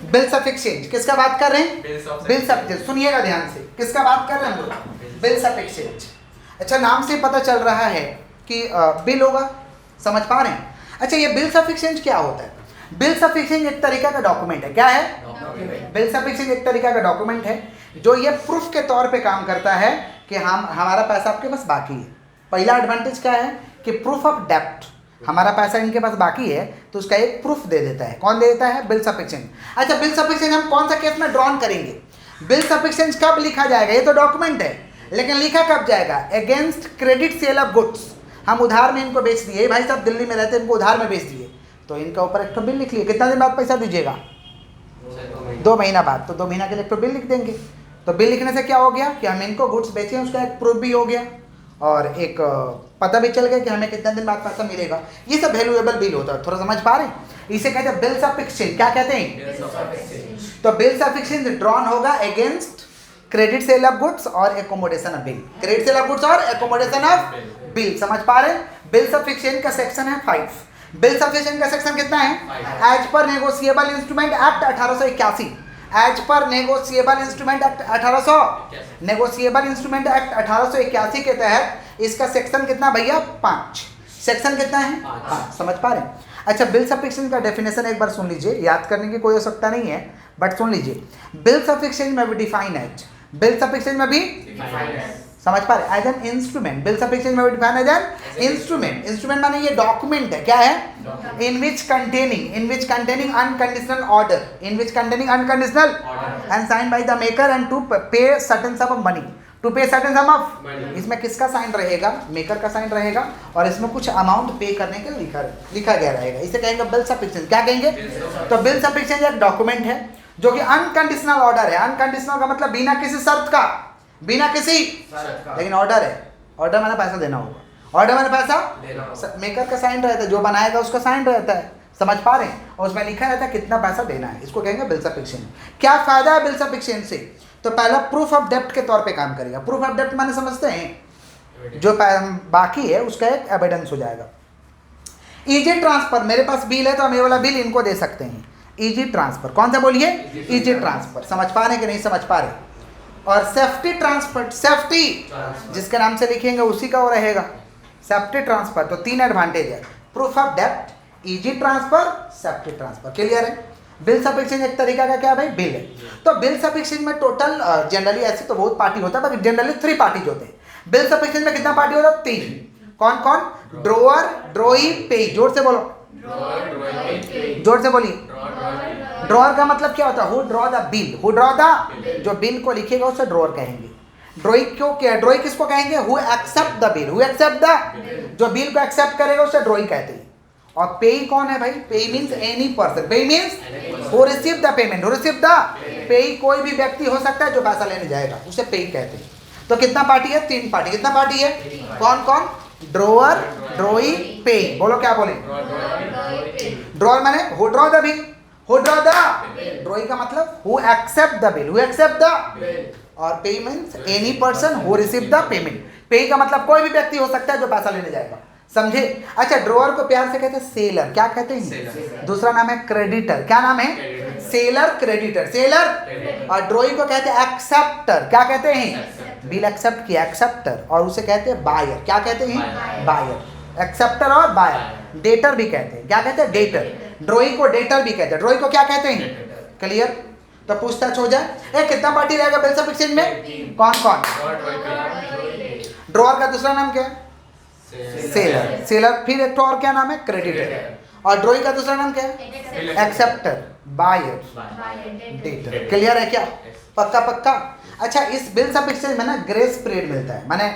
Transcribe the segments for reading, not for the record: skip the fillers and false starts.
Bills of exchange. किसका बात कर रहे हैं? Bills of exchange. सुनिएगा ध्यान से, किसका बात कर रहे हैं हम लोग? Bills of exchange. अच्छा, नाम से पता चल रहा है कि बिल होगा, समझ पा रहे हैं? अच्छा, ये बिल्स ऑफ एक्सचेंज क्या होता है? बिल्स ऑफ एक्सचेंज एक तरीका का डॉक्यूमेंट है। क्या है? बिल्स ऑफ एक्सचेंज एक तरीका का डॉक्यूमेंट है जो ये प्रूफ के तौर पे काम करता है कि हमारा पैसा आपके पास बाकी है। पहला एडवांटेज क्या है कि प्रूफ ऑफ डेप्ट, हमारा पैसा इनके पास बाकी है तो उसका एक प्रूफ दे देता है। कौन दे देता है? Bills of exchange. अच्छा, बिल्स ऑफ एक्सचेंज हम कौन सा केस में ड्रॉन करेंगे? बिल्स ऑफ एक्सचेंज कब लिखा जाएगा? ये तो डॉक्यूमेंट है, लेकिन लिखा कब जाएगा? Against credit sale of goods. हम उधार में इनको बेच दिए, भाई साहब दिल्ली में रहते हैं, इनको उधार में बेच दिए, तो इनका ऊपर एक तो बिल लिख लिए। कितना दिन बाद पैसा दीजिएगा? 2 महीना बाद। तो 2 महीना के लिए एक तो बिल लिख देंगे। तो बिल लिखने से क्या हो गया कि हम इनको गुड्स बेचे हैं, उसका एक प्रूफ भी हो गया और एक पता भी चल गया कि हमें कितना दिन बाद पैसा मिलेगा। ये सब वैल्यूएबल बिल होता है। थोड़ा समझ पा रहे हैं? इसे कहते हैं बिल्स ऑफ एक्सचेंज। क्या कहते हैं? तो बिल्स ऑफ एक्सचेंज ड्रॉन होगा against credit sale of goods और accommodation of bill. Credit sale of goods और एकोमोडेशन ऑफ बिल। समझ पा रहे हैं? बिल्स ऑफ एक्सचेंज का सेक्शन है 5। बिल्स ऑफ एक्सचेंज का सेक्शन कितना है? As per negotiable instrument act 1881। As per negotiable instrument act 1881 के तहत इसका सेक्शन कितना भैया? 5। सेक्शन कितना है? 5। समझ पा रहे हैं? अच्छा, बिल्स ऑफ एक्सचेंज का डेफिनेशन एक बार सुन लीजिए, याद करने की कोई आवश्यकता नहीं है, बट सुन लीजिए। बिल्स ऑफ एक्सचेंज में भी define as, bills of exchange में भी समझ पा रहे? As an instrument. Bills of exchange में भी define as an instrument. Instrument माने ये डॉक्यूमेंट है। क्या है? In which containing unconditional order, in which containing unconditional and sign by the maker and to pay certain sum of money, to pay certain sum of. इसमें किसका sign रहेगा? Maker का sign रहेगा और इसमें कुछ अमाउंट पे करने के लिखा गया रहेगा। इसे कहेंगे बिल्स ऑफ एक्सचेंज। क्या कहेंगे? तो बिल्स ऑफ एक्सचेंज एक डॉक्यूमेंट है जो कि अनकंडीशनल ऑर्डर है। अनकंडीशनल का मतलब बिना किसी शर्त का, बिना किसी, लेकिन ऑर्डर है। ऑर्डर मैंने पैसा देना होगा, ऑर्डर मैंने पैसा, मेकर का साइन रहता है, जो बनाएगा उसका साइन रहता है। समझ पा रहे हैं? और उसमें लिखा रहता है कितना पैसा देना है। इसको कहेंगे बिल्स ऑफ एक्सचेंज। क्या फायदा है बिल्स ऑफ एक्सचेंज से? तो पहला प्रूफ ऑफ डेप्ट के तौर पे काम करेगा। प्रूफ ऑफ डेप्ट माने समझते हैं? जो बाकी है उसका एक एविडेंस हो जाएगा। इजी ट्रांसफर, मेरे पास बिल है तो हम ये वाला बिल इनको दे सकते हैं। इजी ट्रांसफर, कौन सा बोलिए? Easy transfer. समझ पा रहे कि नहीं समझ पा रहे? और सेफ्टी ट्रांसफर, सेफ्टी जिसके नाम से लिखेंगे उसी का वो रहेगा, सेफ्टी ट्रांसफर। तो 3 एडवांटेज है, प्रूफ ऑफ डेप्ट, easy transfer, safety transfer. Clear है? बिल्स ऑफ एक्सचेंज एक तरीका का क्या भाई? बिल है। तो बिल्स ऑफ एक्सचेंज में टोटल जनरली ऐसे तो बहुत पार्टी होता है, पर जनरली 3 पार्टीज होते हैं। बिल्स ऑफ एक्सचेंज में कितना पार्टी होता है? 3। कौन कौन? ड्रोअर, ड्रोई, पे। जोर से बोलो, जोर से बोलिए। ड्रॉअर का मतलब क्या होता है? Who draw the bill, who draw the, जो बिल को लिखेगा उसे ड्रॉअर कहेंगे। ड्रॉई क्यों क्या? ड्रॉई किसको कहेंगे? Who accept the bill, who accept the, जो बिल को एक्सेप्ट करेगा उसे ड्रॉई कहते हैं। और पेई कौन है भाई? पेई मींस एनी पर्सन, पेई means who receive the payment, who receive the. पेई कोई भी व्यक्ति हो सकता है जो पैसा लेने जाएगा, उसे पेई कहते हैं। तो कितना पार्टी है? 3 पार्टी। कितना पार्टी है? कौन कौन? ड्रॉअर, ड्रॉई, पेई। बोलो क्या बोले? ड्रॉअर माने who draw the bill, who draw the, drawee का मतलब who accept the bill, who accept the, और payee means any person who receive the payment. Payee का मतलब कोई भी व्यक्ति हो सकता है जो पैसा लेने जाएगा। समझे? अच्छा, ड्रॉअर को प्यार से कहते हैं सेलर। क्या कहते हैं? दूसरा नाम है क्रेडिटर। क्या नाम है? Seller, creditor, seller. और ड्रॉई को कहते हैं एक्सेप्टर। क्या कहते हैं? बिल एक्सेप्ट किया, एक्सेप्टर। और उसे कहते हैं बायर। क्या कहते हैं? बायर। एक्सेप्टर और बायर। डेटर भी कहते हैं। क्या कहते हैं? डेटर। ड्रॉई को डेटर भी कहते हैं। ड्रॉई को क्या कहते हैं? क्लियर? तो पूछताछ हो जाए, कितना पार्टी रहेगा बिल्स ऑफ एक्सचेंज में? कौन कौन? ड्रॉअर का दूसरा नाम क्या है? Seller, seller. फिर एक और क्या नाम है? क्रेडिटर। और ड्रॉई का दूसरा नाम क्या है? Acceptor, buyer, debtor. क्लियर है क्या? पक्का पक्का। अच्छा, इस बिल्स ऑफ एक्सचेंज में ना ग्रेस पीरियड मिलता है, माने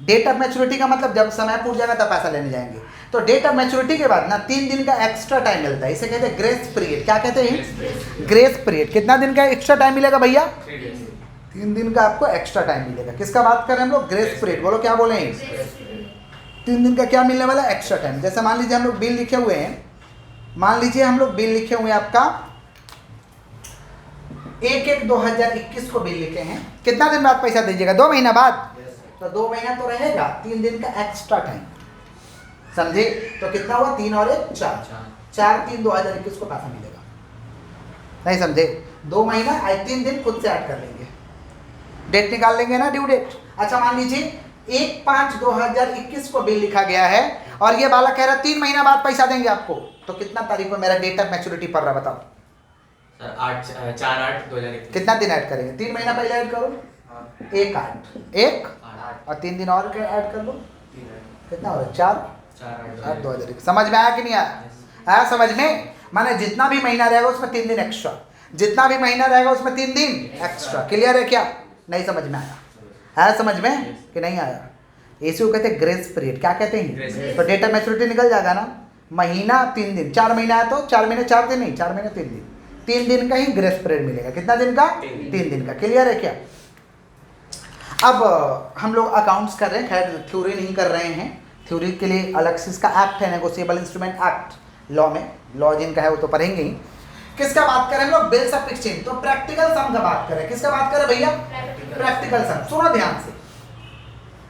डेट ऑफ मैच्योरिटी का मतलब जब समय पूछ जाएगा तब पैसा लेने जाएंगे। तो डेट ऑफ मैच्योरिटी के बाद ना 3 दिन का एक्स्ट्रा टाइम मिलता है, इसे कहते हैं ग्रेस पीरियड। क्या कहते हैं? Grace period. कितना दिन का एक्स्ट्रा टाइम मिलेगा भैया? 3 दिन का आपको एक्स्ट्रा टाइम मिलेगा। किसका बात कर रहे हैं हम लोग? Grace period. बोलो क्या बोले? 3 दिन का क्या मिलने वाला? Extra time. जैसे मान लीजिए हम लोग बिल लिखे हुए हैं, मान लीजिए हम लोग बिल लिखे हुए हैं आपका 1/1/2021 को बिल लिखे हैं। कितना दिन बाद पैसा दीजिएगा? 2 महीना बाद। तो 2 महीना तो रहेगा, 3 दिन का एक्स्ट्रा टाइम। समझे? तो कितना हुआ? 3 और 1 4, 4/3/2021 को पैसा मिलेगा। नहीं समझे? 2 महीना 3 दिन खुद से ऐड कर लेंगे, डेट निकाल लेंगे ना, ड्यू डेट। अच्छा मान लीजिए 1/5/2021 को बिल लिखा गया है और ये वाला कह रहा है 3 महीना बाद पैसा देंगे आपको, तो कितना तारीख को मेरा डेट ऑफ मैच्योरिटी पड़ रहा है बताओ? 4/8/2021। कितना दिन ऐड करेंगे? 3 महीना पहले ऐड करो, 1/8 और 3 दिन और ऐड कर लो, कितना हो रहा है? 4/8/2021। समझ में आया कि नहीं आया? आया समझ में? माने जितना भी महीना रहेगा उसमें 3 दिन एक्स्ट्रा, जितना भी महीना रहेगा उसमें 3 दिन एक्स्ट्रा। क्लियर है क्या? नहीं समझ में आया? आया समझ में कि नहीं आया? इसी को कहते हैं ग्रेस पीरियड। क्या कहते हैं? तो डेट ऑफ मैच्योरिटी निकल जाएगा ना, महीना 3 दिन, 4 महीना है तो 4 महीने 4 दिन नहीं, 4 महीने 3 दिन, 3 दिन का ही ग्रेस पीरियड मिलेगा। कितना दिन का? 3 दिन का। क्लियर है क्या? अब हम लोग अकाउंट्स कर रहे हैं, खैर थ्योरी नहीं कर रहे हैं, थ्योरी के लिए अलग से इसका एक्ट है, नेगोशिएबल इंस्ट्रूमेंट एक्ट, लॉ में, लॉ जिनका है वो तो पढ़ेंगे ही। किसका बात करें हम लोग? Bills of exchange. तो प्रैक्टिकल सम का बात करें। किसका बात करें भैया? प्रैक्टिकल सम। सुनो ध्यान से,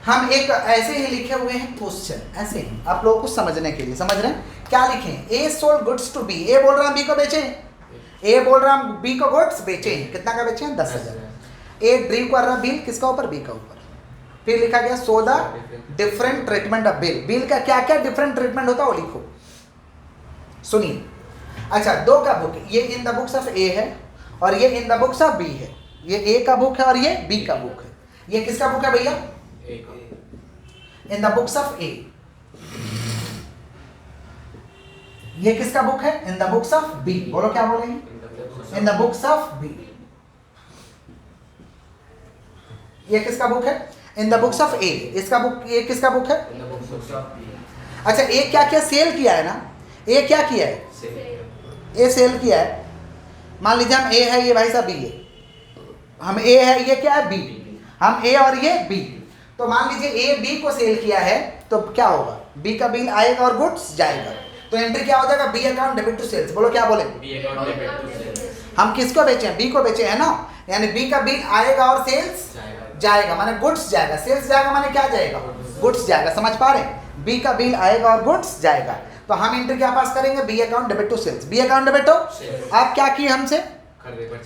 हम एक ऐसे ही लिखे हुए हैं क्वेश्चन, ऐसे ही आप लोगों को समझने के लिए। समझ रहे हैं? क्या लिखे? A sold goods to B. A बोल रहा है बी को बेचे, ए बोल रहा है बी को गुड्स बेचे। कितना का बेचे? 10,000। ए ड्रीव कर रहा बिल किसका ऊपर? बी का ऊपर। फिर लिखा गया so the different treatment of bill. Bill का क्या क्या डिफरेंट ट्रीटमेंट होता है वो लिखो। सुनिए, अच्छा 2 का बुक, ये in the books of A है और ये in the books of B है। ये ए का बुक है और ये बी का बुक है। ये किसका बुक है भैया? In the books of A. ये किसका बुक है? In the books of B. बोलो क्या बोलेंगे? In the books of B. ये किसका बुक है? In the books of A. इसका बुक, ये किसका बुक है? अच्छा ए क्या क्या सेल किया है ना? ए क्या किया है? ए सेल किया है। मान लीजिए हम ए है, ये भाई साहब बी है, हम ए है, ये क्या है? बी। हम ए और ये बी। तो मान लीजिए ए बी को सेल किया है तो क्या होगा? बी का बिल आएगा और गुड्स जाएगा, तो एंट्री क्या हो जाएगा? B account debit to sales. बोलो क्या बोले? B account debit to sales. हम किसको बेचे हैं? बी को बेचे हैं ना, यानी बी का बिल आएगा और सेल्स जाएगा, माने गुड्स जाएगा। सेल्स जाएगा माने क्या जाएगा? गुड्स जाएगा। समझ पा रहे हैं? बी का बिल आएगा और गुड्स जाएगा, तो हम एंट्री क्या पास करेंगे? B account debit to sales. B account debit to, आप क्या किए हमसे?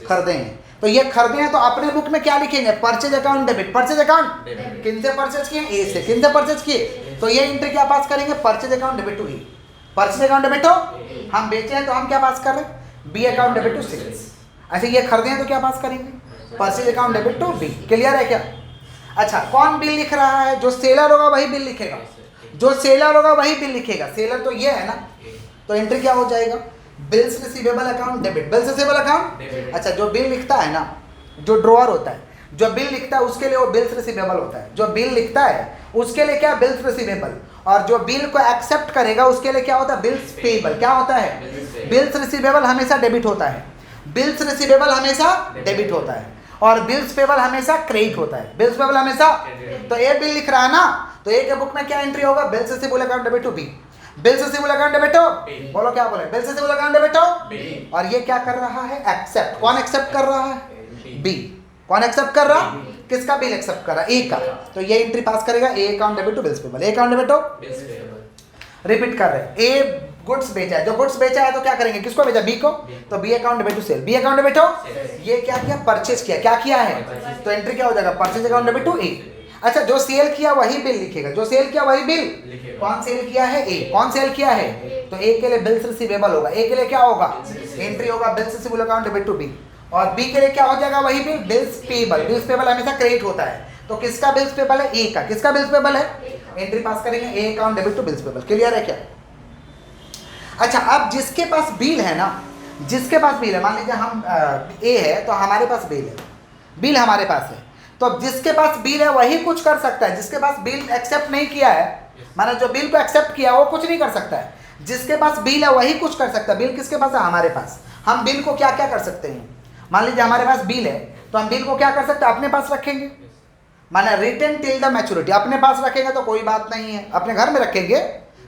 खरीदे हैं, तो ये खरीदे हैं तो अपने बुक में क्या लिखेंगे? Purchase account debit. Purchase account किन से परचेज किए? ए से। किन से परचेज किए? तो ये एंट्री क्या पास करेंगे? Purchase account debit to A. Purchase account debit to, हम बेचे हैं तो हम क्या पास कर रहे हैं? B account debit to sales. ऐसे ये खरीदे हैं तो क्या पास करेंगे? Purchase account debit to B. Clear है क्या? अच्छा कौन बिल लिख रहा है? जो सेलर होगा वही बिल लिखेगा, जो सेलर होगा वही बिल लिखेगा। सेलर तो ये है ना, तो एंट्री क्या हो जाएगा? Bills receivable account debit. Bills receivable account, अच्छा जो बिल लिखता है ना, जो ड्रॉअर होता है, जो बिल लिखता है उसके लिए वो बिल्स रिसीवेबल होता है। जो बिल लिखता है उसके लिए क्या? Bills receivable. और जो बिल को एक्सेप्ट करेगा उसके लिए क्या होता है? Bills payable. क्या होता है? बिल्स रिसीवेबल हमेशा डेबिट होता है, बिल्स रिसीवेबल हमेशा डेबिट होता है और बिल्स पेएबल हमेशा क्रेडिट होता है। बिल्स पेएबल हमेशा, तो ए बिल लिख रहा है ना, तो ए के बुक में क्या एंट्री होगा? Bills receivable account debit to B. Bills receivable account debit to, बोलो क्या बोले? Bills receivable account debit to. और ये क्या कर रहा है? एक्सेप्ट। कौन एक्सेप्ट कर रहा है? बी। कौन एक्सेप्ट कर रहा? किसका बिल एक्सेप्ट कर रहा? ए का। तो ये एंट्री पास करेगा A account debit to bills payable. A account debit to, repeat कर रहे हैं, ए गुड्स बेचा है, जो गुड्स बेचा है तो क्या करेंगे? किसको बेचा? बी को, तो B account debit to sale. B account debit to, ये क्या किया? परचेज किया। क्या किया है? तो एंट्री क्या हो जाएगा? परचेज अकाउंट डेबिट टू ए। अच्छा जो सेल किया वही बिल लिखेगा, जो सेल किया वही बिल। कौन सेल किया है? ए। कौन सेल किया है? तो ए के लिए बिल्स रिसीवेबल होगा। ए के लिए क्या होगा? एंट्री होगा bills receivable account debit to B. और बी के लिए क्या हो जाएगा? वही bill, bills payable. Bills payable हमेशा क्रेडिट होता है, तो किसका बिल्स पेएबल है? ए का। किसका बिल्स पेएबल है? एंट्री पास करेंगे A account debit to bills payable. Clear है क्या? अच्छा अब जिसके पास बिल है ना, जिसके पास बिल है, मान लीजिए हम ए है तो हमारे पास बिल है, बिल हमारे पास है, तो अब जिसके पास बिल है वही कुछ कर सकता है। जिसके पास बिल एक्सेप्ट नहीं किया है, माना जो बिल को एक्सेप्ट किया वो कुछ नहीं कर सकता है। जिसके पास बिल है वही कुछ कर सकता है। बिल किसके पास है? हमारे पास। हम बिल को क्या क्या कर सकते हैं? मान लीजिए हमारे पास बिल है तो हम बिल को क्या कर सकते हैं? अपने पास रखेंगे, माना रिटेन टिल द मैच्योरिटी। अपने पास रखेंगे तो कोई बात नहीं है, अपने घर में रखेंगे,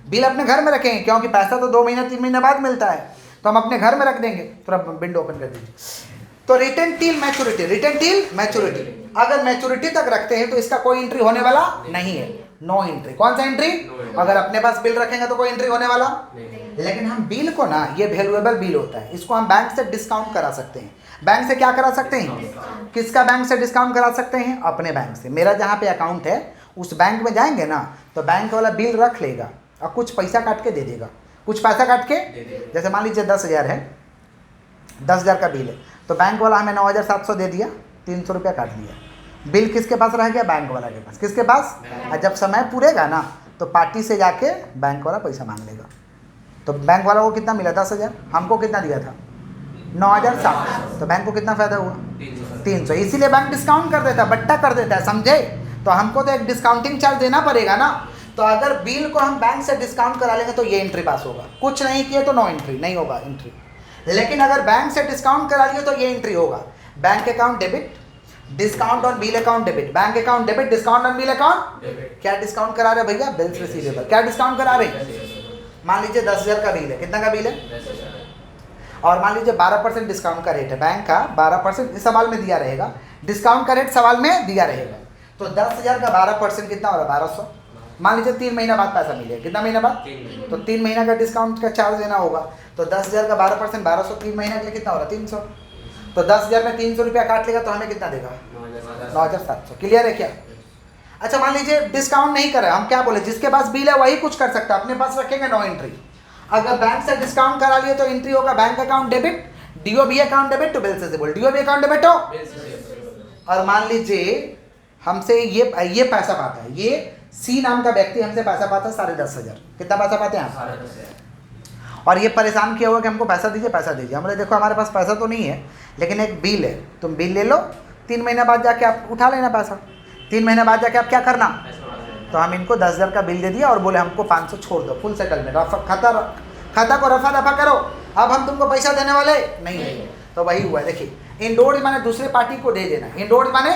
बिल अपने घर में रखेंगे, क्योंकि पैसा तो 2 महीना 3 महीने बाद मिलता है, तो हम अपने घर में रख देंगे। थोड़ा विंडो ओपन कर दीजिए। तो return till maturity, return till maturity, अगर मैच्योरिटी तक रखते हैं तो इसका कोई एंट्री होने वाला नहीं है, नो एंट्री। कौन सा एंट्री? अगर अपने पास बिल रखेंगे तो कोई एंट्री होने वाला नहीं। लेकिन हम बिल को ना, ये वैल्यूएबल बिल होता है, इसको हम बैंक से डिस्काउंट करा सकते हैं। बैंक से क्या करा सकते हैं? किसका बैंक से डिस्काउंट करा सकते हैं? अपने बैंक से। मेरा जहाँ पे अकाउंट है उस बैंक में जाएंगे ना, तो बैंक वाला बिल रख लेगा और कुछ पैसा काट के दे देगा, कुछ पैसा काट के। जैसे मान लीजिए 10,000 है, 10,000 का बिल है, तो बैंक वाला हमें 9,700 दे दिया, 300 रुपया काट दिया। बिल किसके पास रह गया? बैंक वाला के पास। किसके पास? और जब समय पूरेगा ना तो पार्टी से जाके बैंक वाला पैसा मांग लेगा। तो बैंक वाला को कितना मिला? 10,000। हमको कितना दिया था? 9,700। तो बैंक को कितना फायदा हुआ? 300। इसीलिए बैंक डिस्काउंट कर देता है, बट्टा कर देता है, समझे? तो हमको तो एक डिस्काउंटिंग चार्ज देना पड़ेगा ना। तो अगर बिल को हम बैंक से डिस्काउंट करा लेंगे तो ये एंट्री पास होगा, कुछ नहीं किए तो नो एंट्री, नहीं होगा एंट्री। लेकिन अगर बैंक से डिस्काउंट करा लिए तो ये एंट्री होगा। Bank account debit, discount on bill account debit, bank account debit, discount on bill account. क्या डिस्काउंट करा रहे भैया? Bills receivable. क्या डिस्काउंट करा रहे? मान लीजिए 10,000 का बिल है, कितना का बिल है? और मान लीजिए 12% डिस्काउंट का रेट है, बैंक का 12% इस सवाल में दिया रहेगा, डिस्काउंट का रेट सवाल में दिया रहेगा। तो 10,000 का 12% कितना हो रहा है? 1200। मान लीजिए 3 महीना बाद पैसा मिलेगा, कितना महीना बाद? तो 3 महीना का डिस्काउंट का चार्ज देना होगा। तो 10,000 का 12% 1200, 3 महीने के लिए कितना हो रहा है? 300। तो 10,000 में 300 रुपया काट लेगा तो हमें कितना देगा? 9,700। क्लियर है क्या? अच्छा मान लीजिए डिस्काउंट नहीं करे, हम क्या बोले, जिसके पास बिल है वही कुछ कर सकता है, अपने पास रखेंगे नो एंट्री। अगर बैंक से डिस्काउंट करा लिए तो एंट्री होगा bank account debit, DOB account debit to bill receivable, DOB account debit हो। और मान लीजिए हमसे ये पैसा पाता है, ये सी नाम का व्यक्ति हमसे पैसा पाता है 10,500। कितना पैसा पाते हैं आप? और ये परेशान किया हुआ कि हमको पैसा दीजिए, पैसा दीजिए। हमने देखो हमारे पास पैसा तो नहीं है, लेकिन एक बिल है, तुम बिल ले लो, 3 महीने बाद जाके आप उठा लेना पैसा। 3 महीने बाद जाके आप क्या करना? तो हम इनको 10,000 का बिल दे दिया और बोले हमको 500 छोड़ दो, फुल सेटलमेंट, खाता को रफा दफा करो, अब हम तुमको पैसा देने वाले नहीं है। तो वही हुआ, देखिए इंडोर्स माने दूसरे पार्टी को दे देना, इंडोर्स माने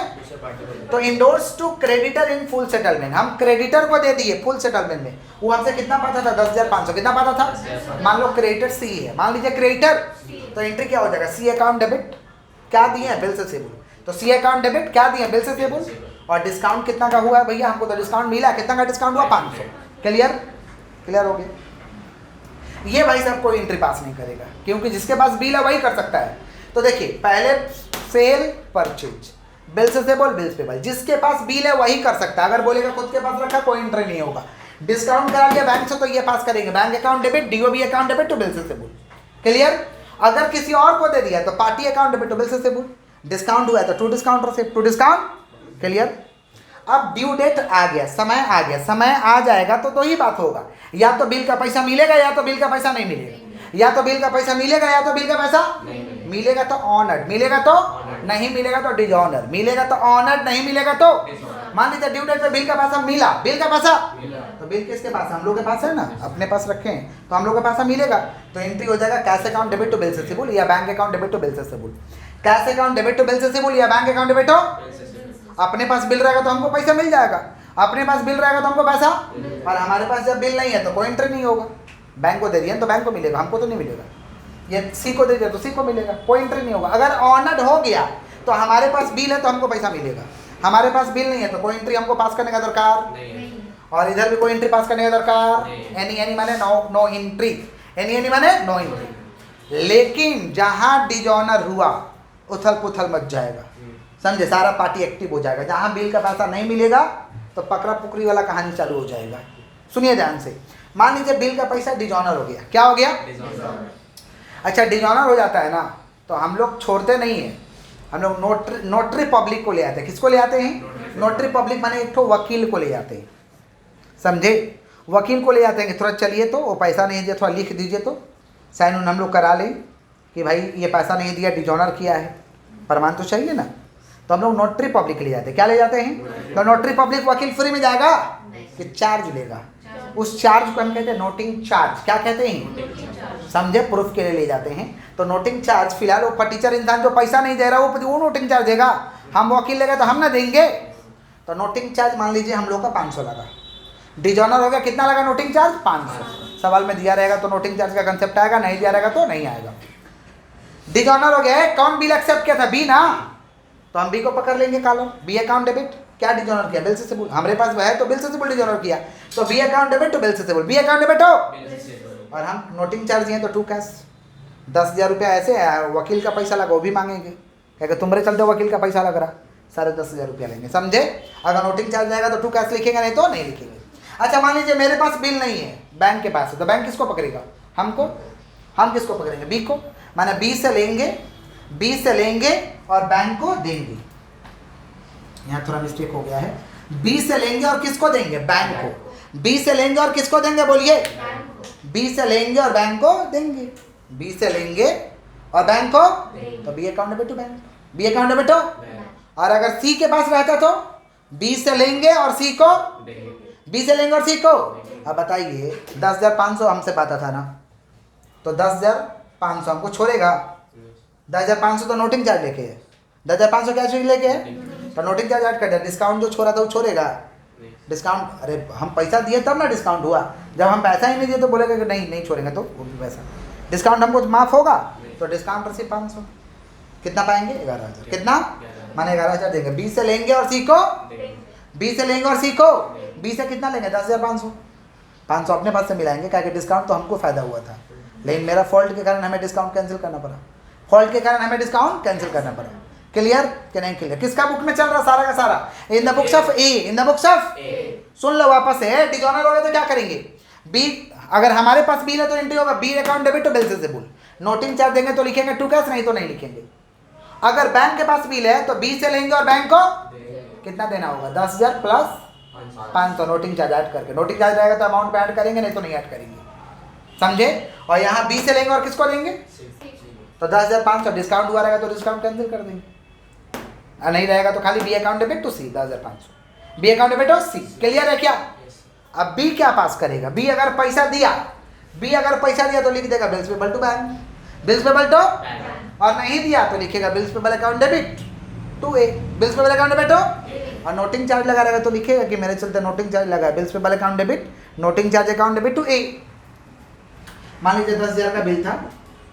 तो endorse to creditor in full settlement, हम क्रेडिटर को दे दिए फुल सेटलमेंट में। वो हमसे कितना पाता था? 10,500। कितना पाता था? मान लो क्रेडिटर सी है, मान लीजिए क्रेडिटर, तो एंट्री क्या हो जाएगा? सी अकाउंट डेबिट, क्या दिए हैं? बिल से सेबल। तो सी अकाउंट डेबिट क्या दिए? बिल से सेबल। और डिस्काउंट कितना का हुआ है भैया? हमको तो डिस्काउंट मिला, कितना का डिस्काउंट हुआ? 500। क्लियर? क्लियर हो गया। ये भाई साहब कोई एंट्री पास नहीं करेगा, क्योंकि जिसके पास बिल है वही कर सकता है। तो देखिए पहले सेल परचेज, बिल से बोल बिल्स पेबल, जिसके पास बिल है वही कर सकता है। अगर बोलेगा खुद के पास रखा कोई एंट्री नहीं होगा। डिस्काउंट करा लिया बैंक से तो ये पास करेंगे, bank account debit, DOB account debit to bill से बोल। क्लियर? अगर किसी और को दे दिया तो party account debit to bill से बोल। डिस्काउंट हुआ है तो to discount receive, to discount. Clear? अब ड्यू डेट आ गया, समय आ गया, समय आ जाएगा तो दो ही बात होगा, या तो बिल का पैसा मिलेगा या तो बिल का पैसा नहीं मिलेगा, या तो बिल का पैसा मिलेगा या तो बिल का पैसा मिलेगा तो ऑनर्ड, मिलेगा तो नहीं मिलेगा तो डिसऑनर्ड, मिलेगा तो ऑनर्ड, नहीं मिलेगा तो। मान लीजिए ड्यू डेट पे बिल का पैसा मिला, बिल का पैसा तो बिल किसके पास? हम लोग के पास है ना, अपने पास रखे हैं, तो हम लोग का पैसा मिलेगा तो एंट्री हो जाएगा cash account debit to bill receivable या bank account debit to bill receivable. Cash account debit to bill receivable या बैंक अकाउंट डेबिट टू, अपने पास बिल रहेगा तो हमको पैसा मिल जाएगा, अपने पास बिल रहेगा तो हमको पैसा, और हमारे पास जब बिल नहीं है तो कोई एंट्री नहीं होगा। बैंक को दे दिया तो बैंक को मिलेगा, हमको तो नहीं मिलेगा। ये सी को दे दिया तो सी को मिलेगा, कोई एंट्री नहीं होगा। अगर ऑनर्ड हो गया तो हमारे पास बिल है तो हमको पैसा मिलेगा, हमारे पास बिल नहीं है तो कोई एंट्री हमको पास करने का दरकार नहीं, और इधर भी कोई एंट्री पास करने का दरकार एनी माने नो एंट्री, एनी माने नो एंट्री। लेकिन जहाँ डिसऑनर हुआ उथल पुथल मच जाएगा, समझे? सारा पार्टी एक्टिव हो जाएगा। जहाँ बिल का पैसा नहीं मिलेगा तो पकड़ा पुकड़ी वाला कहानी चालू हो जाएगा। सुनिए ध्यान से, मान लीजिए बिल का पैसा डिसऑनर हो गया, क्या हो गया? अच्छा डिसऑनर हो जाता है ना तो हम लोग छोड़ते नहीं है, हम लोग नोटरी पब्लिक को ले आते हैं। किसको ले आते हैं? नोटरी पब्लिक माने एक तो वकील को ले आते हैं, समझे? वकील को ले आते हैं कि थोड़ा चलिए तो वो पैसा नहीं दिया, थोड़ा लिख दीजिए तो साइन हम लोग करा लें कि भाई ये पैसा नहीं दिया, डिसऑनर किया है, प्रमाण तो चाहिए ना। तो हम लोग नोटरी पब्लिक ले जाते हैं। क्या ले जाते हैं? तो नोटरी पब्लिक वकील फ्री में जाएगा कि चार्ज लेगा, उस चार्ज को हम कहते हैं नोटिंग चार्ज। क्या कहते हैं? समझे? प्रूफ के लिए ले जाते हैं तो नोटिंग चार्ज। फिलहाल वो फटीचर इंसान जो पैसा नहीं दे रहा वो नोटिंग चार्ज देगा, हम वकील लेगा तो हम ना देंगे। तो नोटिंग चार्ज मान लीजिए हम लोग का 500 लगा, डिसऑनर हो गया, कितना लगा नोटिंग चार्ज? 500। सवाल में दिया रहेगा तो नोटिंग चार्ज का कंसेप्ट आएगा, नहीं दिया रहेगा तो नहीं आएगा। डिजॉनर हो गया है, कौन बिल एक्सेप्ट किया था? बी ना, तो हम बी को पकड़ लेंगे कॉलम बी अकाउंट डेबिट। क्या डिजॉनर किया? बिल सेसेबल। हमारे पास वह है तो बिल सेसेबल डिजॉनर किया, तो बी अकाउंट डेबिट तो बिल सेसेबल, बी अकाउंट डेबिट हो। और हम नोटिंग चार्ज दिए तो टू कैश। 10,000 रुपया ऐसे है, वकील का पैसा लगा वो भी मांगेंगे, क्या तुम्हारे चलते वकील का पैसा लग रहा, 10,500 रुपया लेंगे, समझे? अगर नोटिंग चार्ज जाएगा तो टू कैश लिखेंगे, नहीं तो नहीं लिखेंगे। अच्छा मान लीजिए मेरे पास बिल नहीं है, बैंक के पास है, तो बैंक किसको पकड़ेगा? हमको। हम किसको पकड़ेंगे? बी को। माने बी से लेंगे और बैंक को देंगे। यहाँ थोड़ा मिस्टेक हो गया है, बी से लेंगे और किसको देंगे? बैंक को। बी से लेंगे और किसको देंगे? बोलिए। बी से लेंगे और बैंक को देंगे, बी से लेंगे और बैंक को, तो B account debit to bank, B account debit हो। और अगर सी के पास रहता तो बी से लेंगे और सी को, बी से लेंगे और सी को। अब बताइए 10,500 हमसे पाता था ना, तो 10,500 हमको छोड़ेगा, 10,500 तो नोटिंग चार्ज लेके है, 10,500 क्या चीज लेके है, तो नोटिंग चार्ज ऐड कर दिया, डिस्काउंट जो छोड़ा था वो छोड़ेगा। डिस्काउंट, अरे हम पैसा दिए तब ना डिस्काउंट हुआ, जब हम पैसा ही नहीं दिए तो बोलेगा कि नहीं छोड़ेंगे, तो वो भी पैसा डिस्काउंट हमको माफ होगा, तो डिस्काउंट रसीद 500, कितना पाएंगे? 11,000। कितना? माने 11,000 देंगे। बी से लेंगे और सी को, बी से लेंगे और सी को, बी से कितना लेंगे? 10,500, 500 अपने पास से मिलाएंगे, क्या कि डिस्काउंट तो हमको फायदा हुआ था, लेकिन मेरा फॉल्ट के कारण हमें डिस्काउंट कैंसिल करना पड़ा, फॉल्ट के कारण हमें डिस्काउंट कैंसिल करना पड़ा। क्लियर कि नहीं क्लियर? किसका बुक में चल रहा सारा का सारा? In the books of A, in the books of A. सुन लो वापस से, डिजॉनर हो गया तो क्या करेंगे? बी, अगर हमारे पास बिल है तो एंट्री होगा बी अकाउंट डेबिट तो बिल सेसेबल, नोटिंग चार्ज देंगे तो लिखेंगे टू कैश, नहीं तो नहीं लिखेंगे। अगर बैंक के पास बिल है तो बी से लेंगे और बैंक को कितना देना होगा? 10,000 प्लस 500 नोटिंग चार्ज ऐड करके, नोटिंग चार्ज रहेगा तो अमाउंट पे ऐड करेंगे, नहीं तो नहीं ऐड करेंगे, समझे? और यहाँ बी से लेंगे और किसको देंगे? तो 10,500 डिस्काउंट हुआ रहेगा तो डिस्काउंट कैंसिल कर देंगे, और नहीं रहेगा तो खाली B account debit to C, 10,500 B account debit to C. Clear है क्या? अब बी क्या पास करेगा? बी अगर पैसा दिया, बी अगर पैसा दिया तो लिख देगा bills payable to bank, bills payable to, और नहीं दिया तो लिखेगा bills payable account debit to A, bills payable account debit to, और नोटिंग चार्ज लगा रहेगा तो लिखेगा कि मेरे चलते नोटिंग चार्ज लगा है, bills payable account debit, noting charge account debit to A. मान लीजिए 10,000 का बिल था,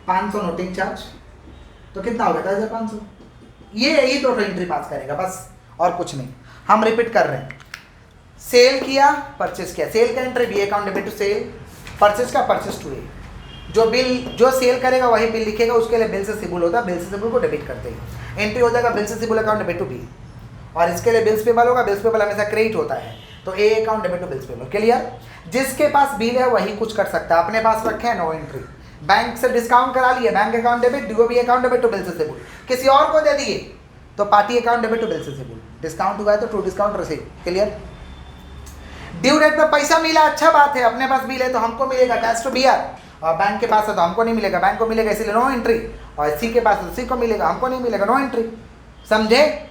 500 नोटिंग चार्ज, तो कितना हो गया? 10,500। यही तो एंट्री पास करेगा बस, और कुछ नहीं। हम रिपीट कर रहे हैं, सेल किया, परचेस किया, सेल का entry B account debit to sale, purchase का परचेस टू ए। जो बिल जो सेल करेगा वही बिल लिखेगा, उसके लिए बिल से सिबुल होता है, बिल से सिबुल को डेबिट करते हैं, एंट्री हो जाएगा बिल से सिबुल अकाउंट डेबिट टू बी। और इसके लिए बिल्स पेबल होगा, बिल्स पेबल हमेशा क्रेडिट होता है, तो A account debit to bills payable. Clear? जिसके पास बिल है वही कुछ कर सकता है, अपने पास रखे हैं नो एंट्री, बैंक से डिस्काउंट करा लिए, bank account debit, DOB account debit to bill से सिबुल, किसी और को दे दिए तो party account debit to bill से सिबुल, डिस्काउंट हुआ है तो to discount receive. Clear? Due date पे पैसा मिला, अच्छा बात है, अपने पास बिल है तो हमको मिलेगा कैश टू बीआर, और बैंक के पास है तो हमको नहीं मिलेगा, बैंक को मिलेगा इसीलिए नो एंट्री, और सी के पास है तो सी को मिलेगा, हमको नहीं मिलेगा, नो एंट्री, समझे?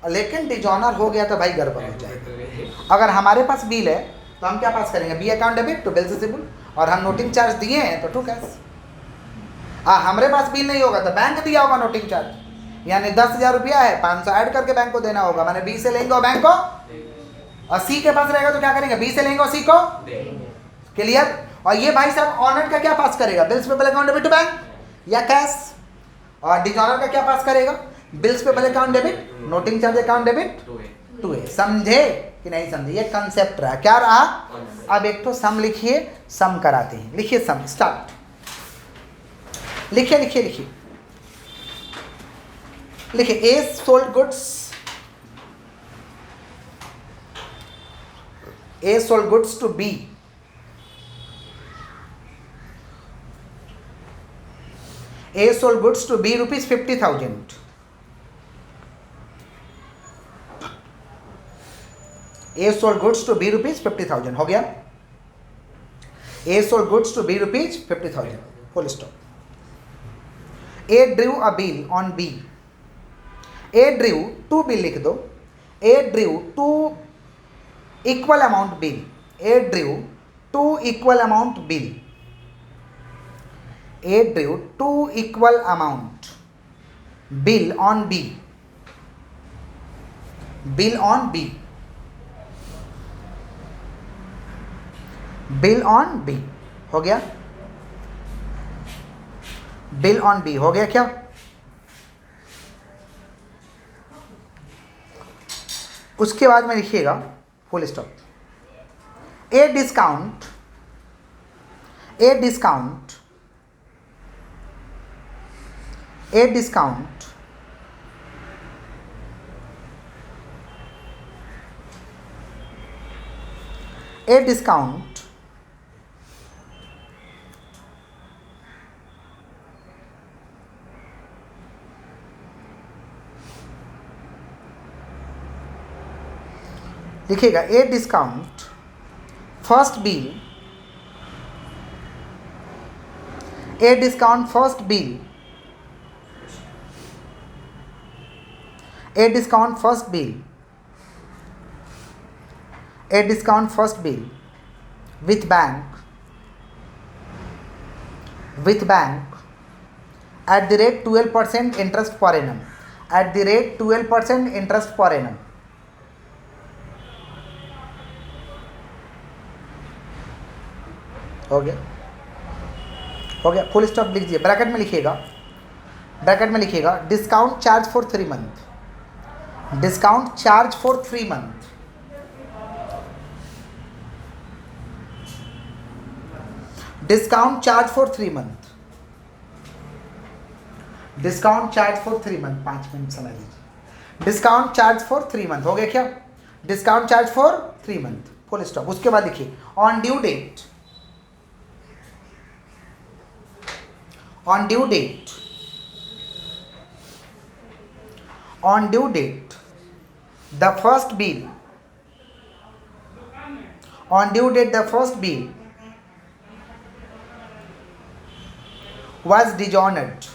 लेकिन डिजॉनर हो गया तो भाई गड़बड़ हो जाएगा। अगर हमारे पास बिल है तो हम क्या पास करेंगे? B account debit to bill से सिबुल, और हम नोटिंग चार्ज दिए हैं तो टू कैश। हमारे पास बिल नहीं होगा तो बैंक दिया होगा नोटिंग चार्ज, यानी 10,000 रुपया है, 500 ऐड करके बैंक को देना होगा, मैंने बी से लेंगे और बैंक को, और सी के पास रहेगा तो क्या करेंगे? बी से लेंगे और सी को। क्लियर? और ये भाई साहब ऑनर का क्या पास करेगा? Bills payable account debit to bank या कैश, और डिजॉनर का क्या पास करेगा? Bills payable account debit, noting charge account debit to A. समझे कि नहीं समझे? ये कंसेप्ट रहा, क्या रहा? अब एक तो सम लिखिए, सम कराते हैं, लिखिए सम, स्टार्ट, लिखिए लिखिए लिखिए लिखिए। ए sold goods, A sold goods to B. A sold goods to B rupees 50,000. A sold goods to B rupees 50,000 हो गया? A sold goods to B rupees 50,000. Full stop. A drew a bill on B. A drew two bill लिख दो. A drew two equal amount bill. A drew two equal amount bill. A drew two equal amount bill on B. Bill on B. Bill on B हो गया? Bill on B हो गया क्या? उसके बाद में लिखिएगा full stop, A discount, A discount, A discount A discount लिखिएगा, A discount first bill, A discount first bill, A discount first bill, A discount first bill with bank at the rate 12% interest per annum, at the rate 12% interest per annum. हो गया, हो गया, full stop लिख दीजिए, bracket में लिखिएगा, bracket में लिखिएगा discount charge for 3 month, discount charge for 3 month, discount charge for 3 month, discount charge for 3 month, 5 minute समय दीजिए, डिस्काउंट चार्ज फॉर 3 मंथ, हो गया क्या, discount charge for 3 month, full stop. उसके बाद देखिए on due date, on due date, on due date the first bill, on due date the first bill was dishonored,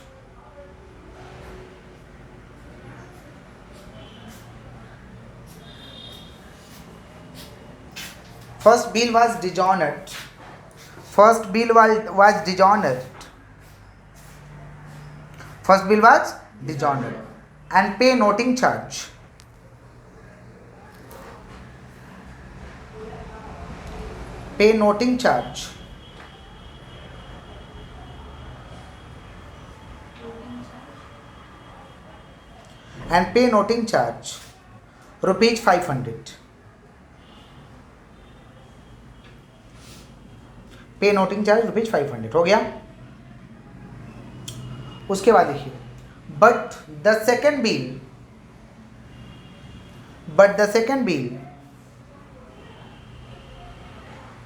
first bill was dishonored, first bill was dishonored, first bill was dishonored, and pay noting charge, pay noting charge, and pay noting charge rupees 500, पे noting charge rupees 500, हो गया। उसके बाद देखिए but the second bill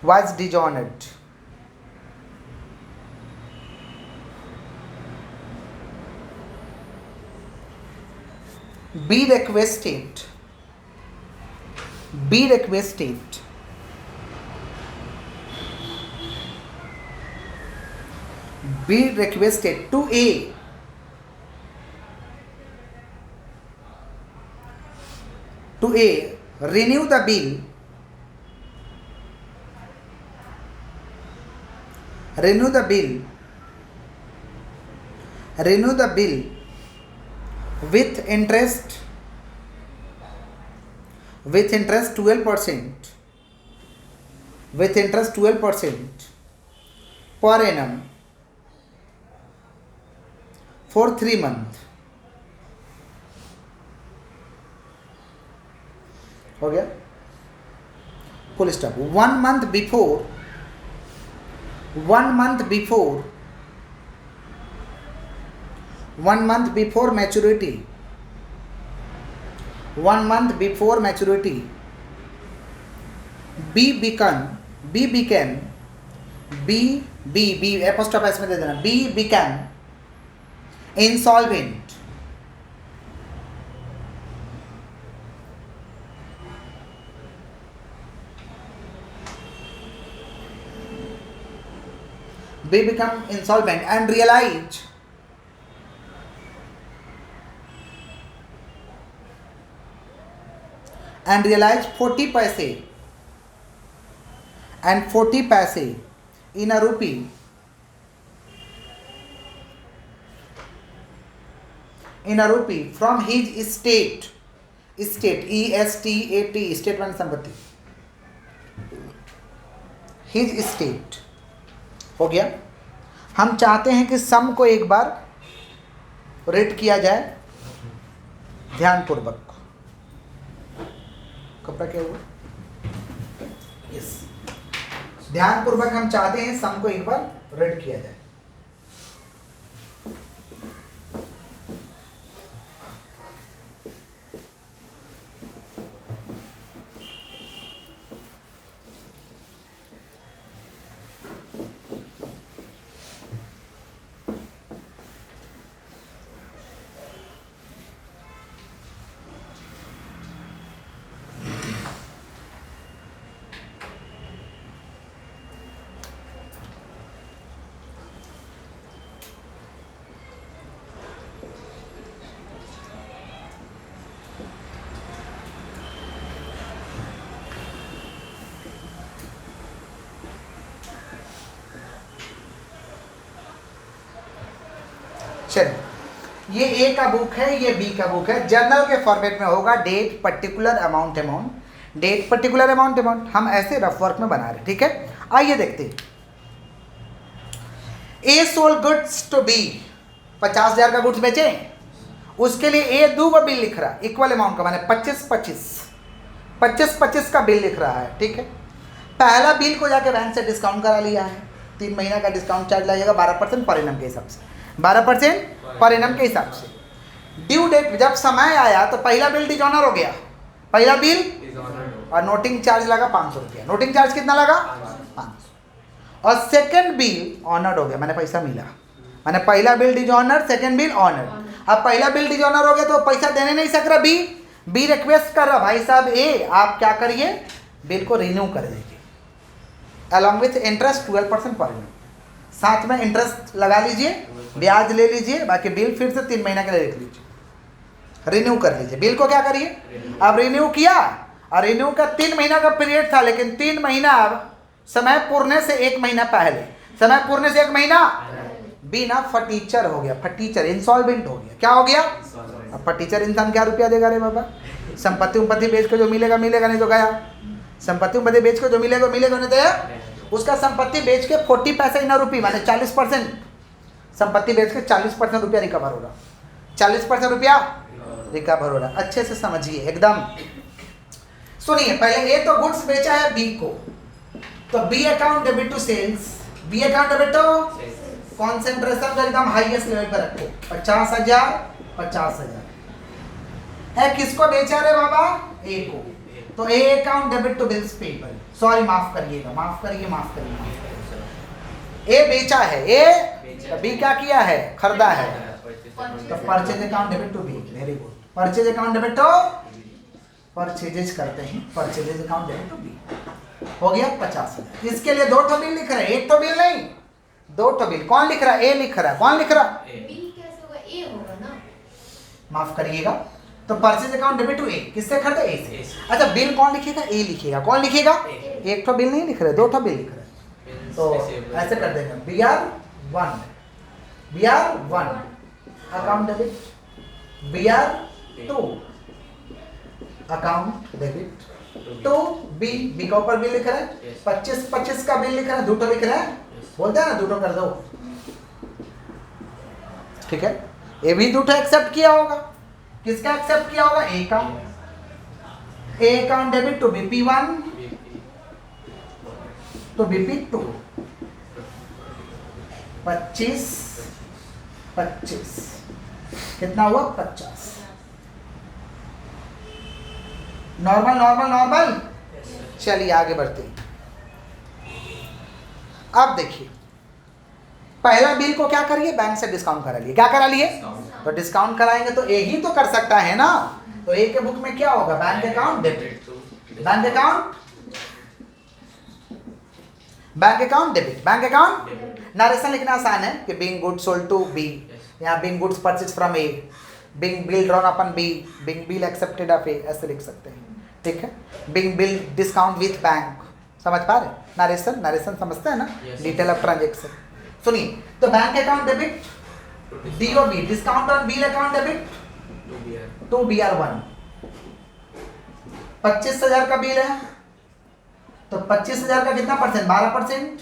was dishonored, be requested to A renew the bill with interest 12% per annum for 3 months, हो गया, full stop. 1 month before maturity, 1 month before maturity, B apostrophe s में दे देना, B became insolvent, B become insolvent and realized and realized 40 paise in a rupee from his estate ESTAT estate one संपत्ति, his estate, हो गया। हम चाहते हैं कि सम को एक बार रीड किया जाए ध्यानपूर्वक। कपड़ा क्या हुआ? यस, ध्यान पूर्वक हम चाहते हैं सम को एक बार रीड किया जाए। चलिए, ये ए का बुक है, ये बी का बुक है। जर्नल के फॉर्मेट में होगा date particular amount amount, date particular amount amount. हम ऐसे रफ वर्क में बना रहे हैं, ठीक है। आइए देखते हैं। A sold goods to B, 50,000 का गुड्स बेचे, उसके लिए ए दो बिल लिख रहा है इक्वल अमाउंट का, माने 25 का बिल लिख रहा है, ठीक है। पहला बिल को जाके बैंक से डिस्काउंट करा लिया है, 3 महीना का डिस्काउंट चार्ज लगेगा 12% पर एनम के हिसाब से, 12% पर एनम के हिसाब से। ड्यू डेट जब समय आया तो पहला बिल डिजॉनर हो गया, पहला बिल, और नोटिंग चार्ज लगा 500 रुपया। नोटिंग चार्ज कितना लगा? 500। और सेकंड बिल ऑनर्ड हो गया, मैंने पैसा मिला, मैंने पहला bill dishonoured, second bill honoured. अब पहला बिल डिजॉनर हो गया तो पैसा देने नहीं सक रहा बी रिक्वेस्ट कर रहा, भाई साहब ए आप क्या करिए, बिल को रिन्यू कर दीजिए along with interest 12% per annum, साथ में इंटरेस्ट लगा लीजिए, ब्याज ले लीजिए, बाकी बिल फिर से 3 महीना के लिए लिख लीजिए, रिन्यू कर लीजिए। बिल को क्या करिए, अब रिन्यू किया, और रिन्यू का 3 महीना का पीरियड था, लेकिन 3 महीना अब समय पूर्णे से 1 महीना पहले, समय पूर्णे से 1 महीना बी ना फटीचर हो गया, फटीचर इंसॉल्वेंट हो गया। क्या हो गया? अब फटीचर इंसान क्या रुपया देगा रे बाबा? संपत्ति उम्पत्ति बेच के जो मिलेगा मिलेगा, नहीं तो गया। संपत्ति उम्पत्ति बेच के जो मिलेगा मिलेगा, नहीं तो उसका संपत्ति बेच के 40 पैसे इन रुपये, माने 40%, संपत्ति बेच के 40% रुपया रिकवर हो रहा, 40% रुपया रिकवर हो रहा। अच्छे से समझिए एकदम। सुनिए, पहले ए तो गुड्स बेचा है बी को, तो B account debit to sales, B account debit to concentration को एकदम हाईएस्ट लेवल पर रखो, 50,000 है। किसको बेचा रे बाबा? ए को, तो A account debit to bills payable, sorry माफ करिएगा, माफ करिए। ए बेचा है, ए बी क्या किया है? खरीदा है, तो purchase account debit to B, very good. Purchase account debit to, purchases करते हैं, purchases account debit to B हो गया 50,000। इसके लिए 2 बिल लिख रहे हैं, 1 बिल नहीं, 2 बिल। कौन लिख रहा है? ए लिख रहा है। कौन लिख रहा? बी कैसे होगा? ए होगा ना, माफ करिएगा। तो परचेज अकाउंट डेबिट टू ए, किससे खरीदे? ए से। अच्छा, बिल कौन लिखेगा? ए लिखेगा। कौन लिखेगा? 1 बिल नहीं लिख रहे, 2 बिल लिख रहे। तो ऐसे कर देंगे, BR1 account debit, BR2 account debit to B का ऊपर बिल लिख रहा है, 25 का बिल लिख रहा है, 2 लिख रहा है, बोलते हैं ना 2 कर दो, ठीक है। ये भी 2 एक्सेप्ट किया होगा। किसका एक्सेप्ट किया होगा? ए का। A account debit to BP1 तो BP2, 25 कितना हुआ? 50। नॉर्मल। चलिए आगे बढ़ते हैं। अब देखिए, पहला बिल को क्या करिए? बैंक से डिस्काउंट करा लिए। क्या करा लिए? तो डिस्काउंट कराएंगे तो ए ही तो कर सकता है ना। तो ए के बुक में क्या होगा? Bank account debit, bank account debit. Narration लिखना आसान है कि being goods sold to B, यहाँ being goods purchase from A, being bill drawn upon B, being bill accepted of A, ऐसे लिख सकते हैं, ठीक है। Being bill discount with bank, समझ पा रहे? नरेशन समझते हैं ना, डिटेल ऑफ ट्रांजेक्शन। सुनिए, तो bank account debit DOB, discount on bill account debit to BR1, 25,000 का बिल है, तो 25,000 का कितना परसेंट? 12%।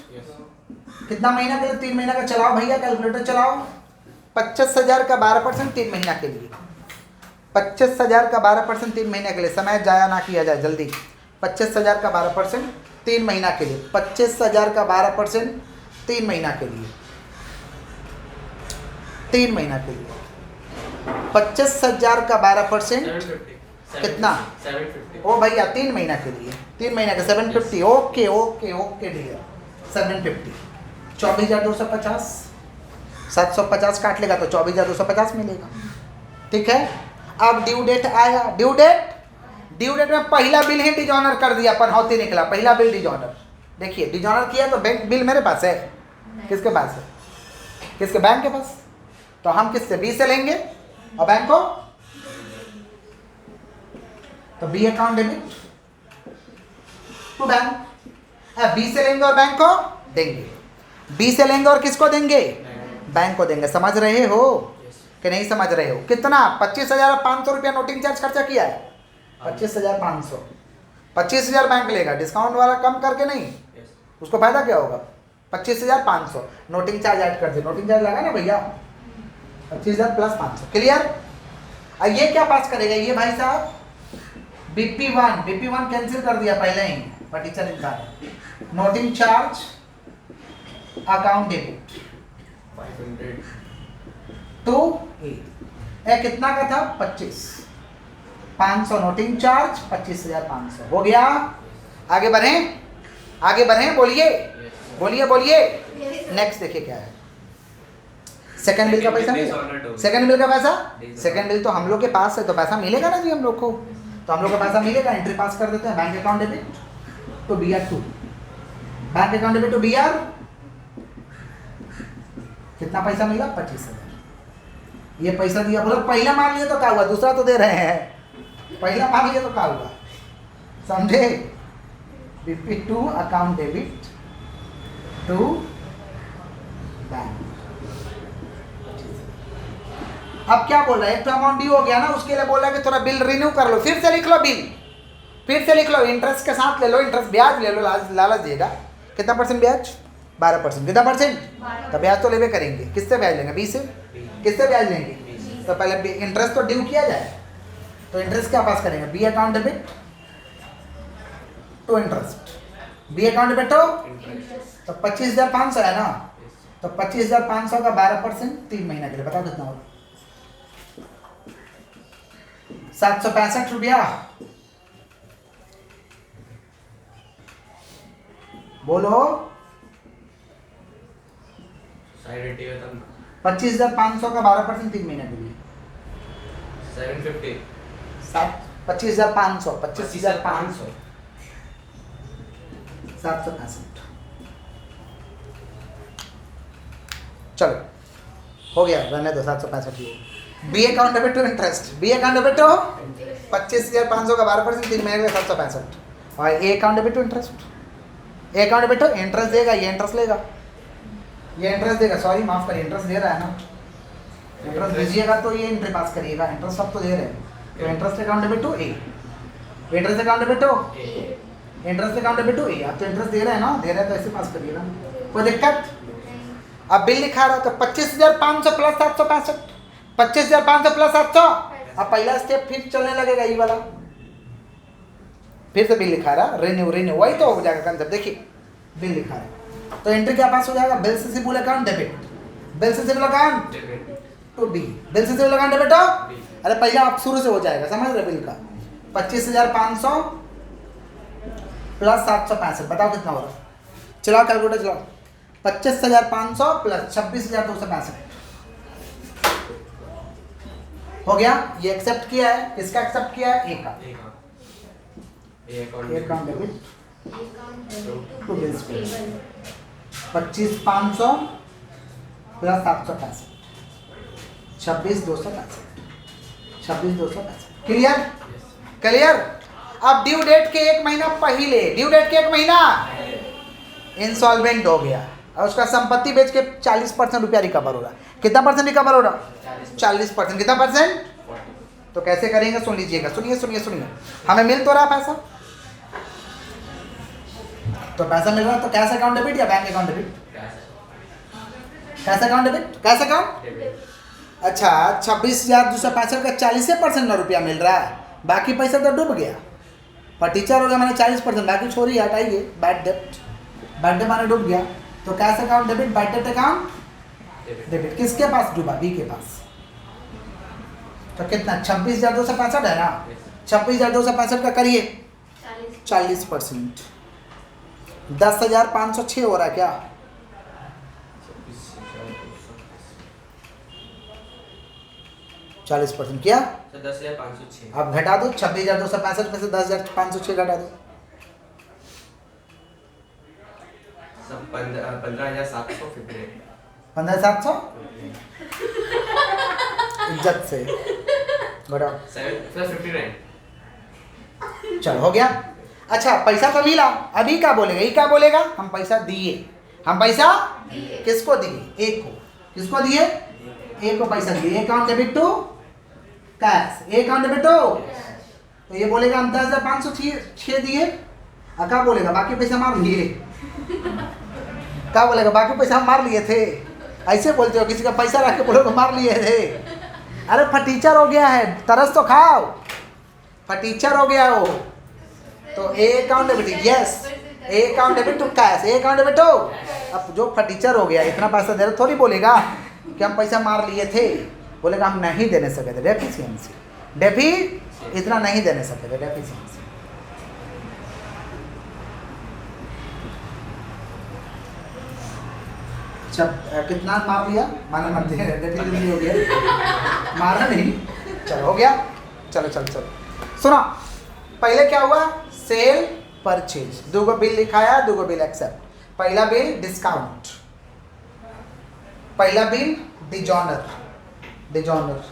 कितना महीना के लिए? 3 महीना का। चलाओ भैया कैलकुलेटर चलाओ, 25,000 का 12% 3 महीना के लिए, 25,000 का 12% 3 महीने के लिए, समय जाया ना किया जाए जल्दी। 25,000 का 12% 3 महीना के लिए, 25,000 का 12% 3 महीना के लिए, 3 महीना के लिए 25,000 का 12% कितना? 750। ओ भैया 3 महीना के लिए, 3 महीना का 750। Okay okay okay dear, 750। 24,250, 750 काट लेगा तो 24,250 मिलेगा। ठीक है, अब ड्यू डेट आया। ड्यू डेट में पहला बिल ही डिजॉनर कर दिया, पनौती निकला, पहला बिल डिजॉनर। देखिए डिजॉनर किया तो बैंक बिल मेरे पास है, किसके पास है? किसके? बैंक के पास। तो हम किससे? बी से लेंगे और बैंक को, तो B account debit to bank. B से लेंगे और बैंक को देंगे, बी से लेंगे और किसको देंगे? बैंक को देंगे। समझ रहे हो कि नहीं समझ रहे हो? कितना? 25,500 रुपया नोटिंग चार्ज खर्चा किया है। 25,500, 25,000 बैंक लेगा, डिस्काउंट वाला कम करके नहीं, उसको फायदा क्या होगा? 25,500 नोटिंग चार्ज ऐड कर दे, नोटिंग चार्ज लगा ना भैया, 25,000 प्लस 500। क्लियर? अब ये क्या पास करेगा ये भाई साहब? BP1 कैंसिल कर दिया पहले ही, टीचर इनका noting charge account debit 500 to A कितना का था? 25,500 नोटिंग चार्ज 25,500 हो गया। आगे बढ़े, आगे बढ़े, बोलिए बोलिए बोलिए। नेक्स्ट देखिए क्या है। सेकंड बिल का पैसा मिलेगा। सेकंड बिल का पैसा, सेकंड बिल तो हम लोग के पास है तो पैसा मिलेगा ना जी हम लोग को, तो हम लोग का पैसा मिलेगा। एंट्री पास कर देते हैं, bank account debit to BR2, bank account debit to BR। कितना पैसा मिला? 25,000। ये पैसा दिया, बोलो पहला मान लिया तो क्या हुआ, दूसरा तो दे रहे हैं, पहला मान लिया तो क्या हुआ, समझे? BP2 account debit to bank. अब क्या बोल रहा है? एक तो अमाउंट ड्यू हो गया ना, उसके लिए बोल रहा है कि थोड़ा बिल रिन्यू कर लो, फिर से लिख लो बिल, फिर से लिख लो, इंटरेस्ट के साथ ले लो, इंटरेस्ट ब्याज ले लो, लालच देगा। कितना परसेंट ब्याज? 12%। कितना परसेंट? तो ब्याज तो लेवे करेंगे, किससे ब्याज लेंगे? बी से। किससे ब्याज लेंगे? तो पहले इंटरेस्ट तो ड्यू किया जाए, तो इंटरेस्ट क्या पास करेंगे? B account debit to interest, B account debit तो 25,500 है ना, तो 25,500 का 12% 3 महीने के लिए, बताओ कितना होगा? 765 रुपया। बोलो 25,500 का 12% 3 महीने के लिए 750। 25,500 25,500 765। चलो हो गया, रहने दो 765। B account debit to interest, B account debit to 25,500 का 12% 3 महीने के 765। और A account debit to interest, A account debit to interest देगा, ये इंटरेस्ट लेगा, ये इंटरेस्ट देगा, सॉरी माफ करिए, इंटरेस्ट दे रहा है ना, इंटरेस्ट दीजिएगा तो ये एंट्री पास करिएगा, इंटरेस्ट सब तो दे रहे हैं, तो interest account debit to A, interest account debit to interest account debit to A. आप तो इंटरेस्ट दे रहे हैं ना, दे रहे हैं तो ऐसे पास करिएगा, कोई दिक्कत? अब बिल लिखा रहा तो 25,500 प्लस 765, 25,500 प्लस 700। अब पहला स्टेप फिर चलने लगेगा ये वाला, फिर से बिल लिखा रहा, रिन्यू रिन्यू, वही तो हो जाएगा कंसेप्ट। देखिए बिल लिखा रहा तो एंट्री क्या पास हो जाएगा? बिल से सिंपल अकाउंट डेबिट, बिल से simple account to B, bill से सिंपल अकाउंट डेबिट टू, अरे पहला आप शुरू से हो जाएगा, समझ रहे बिल का? 25,500 प्लस 765, बताओ कितना हो रहा? चलाओ कैलकुलेटर चलाओ। 25,500 प्लस 26,265 हो गया। ये एक्सेप्ट किया है, किसका एक्सेप्ट किया है? ए का। A account debit to bills pay 25,500 plus 765 26,265 26,265। Clear? Clear? अब ड्यू डेट के 1 महीना पहले, ड्यू डेट के 1 महीना इंसॉल्वेंट हो गया और उसका संपत्ति बेच के 40% रुपया रिकवर हो रहा। कितना परसेंट रिकवर हो रहा? 40%। कितना परसेंट? तो कैसे करेंगे सुन लीजिएगा, सुनिए सुनिए सुनिए। हमें मिल तो रहा पैसा, तो पैसा मिल रहा तो कैश अकाउंट डेबिट या bank account debit? Cash account debit, cash account अच्छा 26,265 का 40% रुपया मिल रहा है, बाकी पैसा तो डूब गया। पर टीचर हो गया मैंने 40%, बाकी छोड़िए हटाइए। बैड डेप्ट, बैड डेप्ट माने डूब गया, तो कैश अकाउंट डेबिट, बैड डेप्ट अकाउंट डेबिट। किसके पास डूबा? बी के पास। तो कितना 26,265 है ना, 26,265 का करिए 40%, 10,506 हो रहा है क्या? 40% किया, 10,506। अब घटा दो 26,265 में से 10,506 घटा दो, सब 15,700 15,700 इज्जत से घटाओ। 59। चलो हो गया। अच्छा पैसा तो मिला, अभी क्या बोलेगा? ये क्या बोलेगा? हम पैसा दिए, हम पैसा किसको दिए? एक को। किसको दिए? एक को पैसा दिए। Account debit to cash, account debit to, तो ये बोलेगा हम 10,506 दिए। क्या बोलेगा? बाकी पैसा मार लिए। क्या बोलेगा? बाकी पैसा मार लिए थे। ऐसे बोलते हो, किसी का पैसा रख के बोलोगे मार लिए थे। अरे फटीचर हो गया है, तरस तो खाओ, फटीचर हो गया हो। तो A account debit, yes, A account debit to cash, A account debit to. अब जो फटीचर हो गया, इतना पैसा दे रहा, थोड़ी बोलेगा कि हम पैसा मार लिए थे, बोलेगा हम नहीं देने सके थे, डेफिशिएंसी। डेफी इतना नहीं देने सके थे, डेफिशिएंसी। कितना मार लिया? माना मत दे, डेफिशिएंसी हो गया, मारा नहीं। चलो हो गया। चलो चलो चलो सुनो, पहले क्या हुआ? सेल परचेज, दो बिल लिखाया, दो बिल एक्सेप्ट। पहला बिल डिस्काउंट, पहला बिल डिजॉनर, डिजॉनर।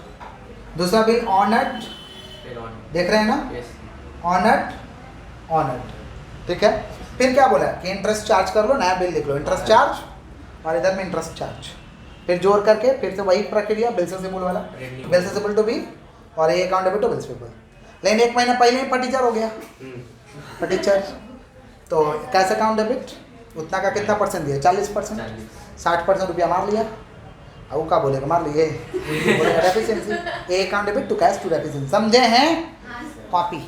दूसरा बिल ऑनर्ड, देख रहे हैं ना, ऑनर्ड, ऑनर्ड, ठीक है। फिर क्या बोला कि इंटरेस्ट चार्ज कर लो, नया बिल लिख लो, इंटरेस्ट चार्ज, और इधर में इंटरेस्ट चार्ज। फिर जोड़ करके फिर से वही प्रक्रिया, बिल से सिंबल वाला, बिल से सिंबल टू बी, और ये account debit to bills payable. लेकिन एक महीना पहले ही फटीचर हो गया, फटीचर। तो कैश अकाउंट डेबिट उतना का कितना परसेंट दिया? 40%, 60% रुपया मार लिया। अब वो क्या बोलेगा? मार लिए, बोलेगा deficiency. A account debit to cash to deficiency. समझे हैं? कॉपी।